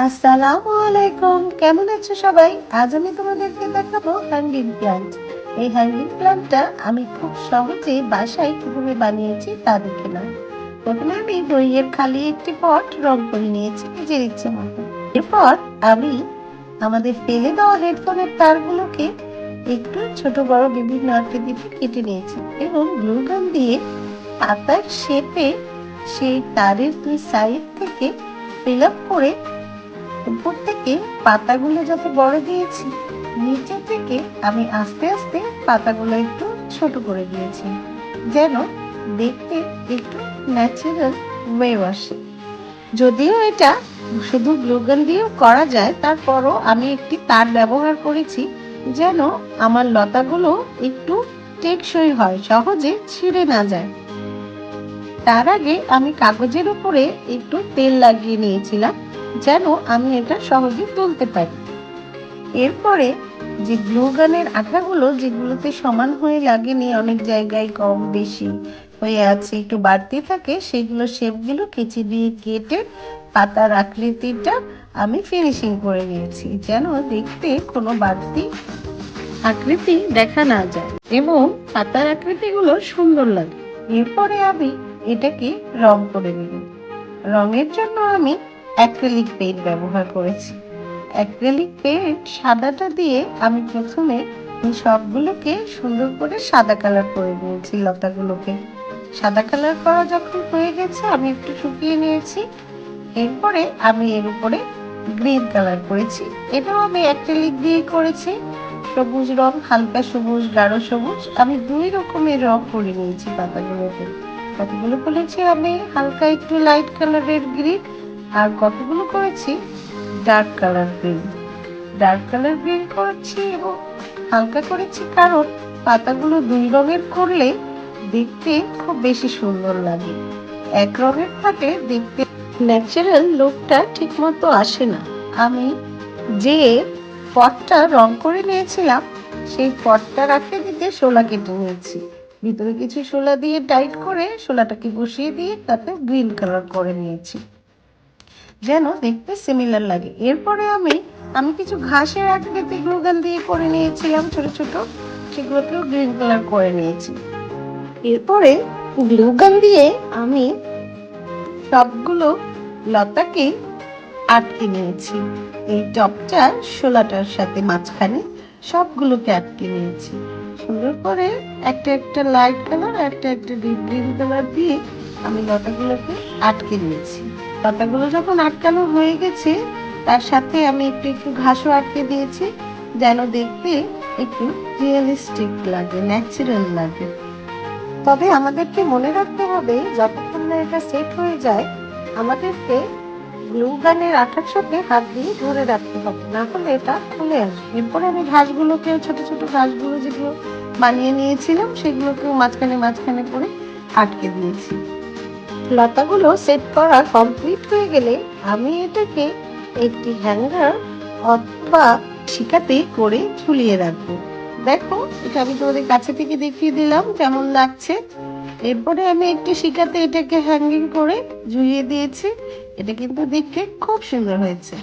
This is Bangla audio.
আসসালামু আলাইকুম, কেমন আছো সবাই? আজ আমি তোমাদেরকে দেখাবো হ্যাঙ্গিং প্ল্যান্ট। এই হ্যাঙ্গিং প্ল্যান্টটা আমি খুব সহজে বাসায় কিভাবে বানিয়েছি তা দেখে নাও। প্রথমে আমি দইয়ের খালি একটি পট রং করে নিয়েছি নিজের ইচ্ছে মতো। এরপর আমি আমাদের ফেলে দেওয়া হেডফোনের তারগুলোকে একটু ছোট বড় বিভিন্ন আকৃতিতে কেটে নিয়েছি এবং গ্লু গান দিয়ে পাতার শেপে সেই তারের দুই সাইড থেকে ফিল আপ করে উপর থেকে পাতাগুলো যত বড় দিয়েছি, নিচে থেকে আমি আস্তে আস্তে পাতাগুলো একটু ছোট করে দিয়েছি, যেন দেখতে একটু ন্যাচারাল ওয়ে আসে। যদিও এটা শুধু গ্লুগান দিয়েও করা যায়, তারপরও আমি একটি তার ব্যবহার করেছি যেন আমার লতাগুলো একটু টেকসই হয়, সহজে ছিঁড়ে না যায়। তার আগে আমি কাগজের উপরে একটু তেল লাগিয়ে নিয়েছিলাম যেন আমি এটা সহজে তুলতে পারি। এরপরে যে গ্লু গানের আঠাগুলো যেগুলোতে সমান হয়ে লাগেনি, অনেক জায়গায় কম বেশি হয়ে আছে, একটু বাড়তি থাকে, সেগুলো শেপগুলো কেচি দিয়ে কেটে পাতার আকৃতিটা আমি ফিনিশিং করে নিয়েছি যেন দেখতে কোনো বাড়তি আকৃতি দেখা না যায় এবং পাতার আকৃতিগুলো সুন্দর লাগে। এরপরে আমি এটাকে রং করে নেব। রঙের জন্য আমি অ্যাক্রিলিক পেইন্ট ব্যবহার করেছি। অ্যাক্রিলিক পেইন্ট সাদাটা দিয়ে আমি প্রথমে সবগুলোকে সুন্দর করে সাদা কালার করে নিয়েছি। লতাগুলোকে সাদা কালার করা যখন হয়ে গেছে আমি একটু শুকিয়ে নিয়েছি। এরপরে আমি এর উপরে গ্রিন কালার করেছি। এটাও আমি অ্যাক্রিলিক দিয়ে করেছি। সবুজ রং, হালকা সবুজ, গাঢ় সবুজ, আমি দুই রকমের রং করে নিয়েছি পাতাগুলোতে। কতগুলো করেছি আমি হালকা একটু লাইট কালারের গ্রিন, আর কতগুলো করেছি dark colour green. Dark colour green করেছি এবং হালকা করেছি কারণ পাতাগুলো দুই রঙের করলে দেখতে খুব বেশি সুন্দর লাগে। এক রঙের থাকে দেখতে ন্যাচারাল লুকটা ঠিক মতো আসে না। আমি যে পটটা রং করে নিয়েছিলাম সেই পটটার আকৃতিতে শোলা কেটে নিয়েছি। ভিতরে কিছু শোলা দিয়ে টাইট করে শোলাটাকে বসিয়ে দিয়ে তাতে গ্রিন কালার করে নিয়েছি যেন দেখতে সিমিলার লাগে। এরপরে আমি কিছু ঘাসের আকৃতি গ্লুগান দিয়ে করে নিয়েছিলাম ছোট ছোট, সেগুলোকেও গ্রিন কালার করে নিয়েছি। এরপরে গ্লুগান দিয়ে আমি সবগুলো লতাকে আটকে নিয়েছি। এই টপটা শোলাটার সাথে মাঝখানে সবগুলোকে আটকে নিয়েছি সুন্দর করে। একটা একটা লাইট কালার, একটা একটা ডিপ গ্রিন কালার দিয়ে আমি লতাগুলোকে আটকে নিয়েছি। লতাগুলো যখন আটকানো হয়ে গেছে তার সাথে আমি একটু একটু ঘাসও আটকে দিয়েছি যেন দেখতে একটু রিয়েলিস্টিক লাগে, ন্যাচারাল লাগে। তবে আমাদেরকে মনে রাখতে হবে যতক্ষণ না এটা সেট হয়ে যায় আমাদেরকে গ্লু গানের আঠার সাথে হাত দিয়ে ধরে রাখতে হবে, না হলে এটা খুলে আসবে। এরপরে আমি ঘাসগুলোকে, ছোট ছোট ঘাসগুলো যেগুলো বানিয়ে নিয়েছিলাম সেগুলোকেও মাঝখানে মাঝখানে করে আটকে দিয়েছি। লতাগুলো সেট করা কমপ্লিট হয়ে গেলে আমি এটাকে একটি হ্যাঙ্গার অথবা শিকাতে করে ঝুলিয়ে রাখবো। দেখো, এটা আমি তোমাদের কাছে থেকে দেখিয়ে দিলাম কেমন লাগছে। এরপরে আমি একটি শিকাতে এটাকে হ্যাঙ্গিং করে ঝুলিয়ে দিয়েছি। এটা কিন্তু দেখতে খুব সুন্দর হয়েছে।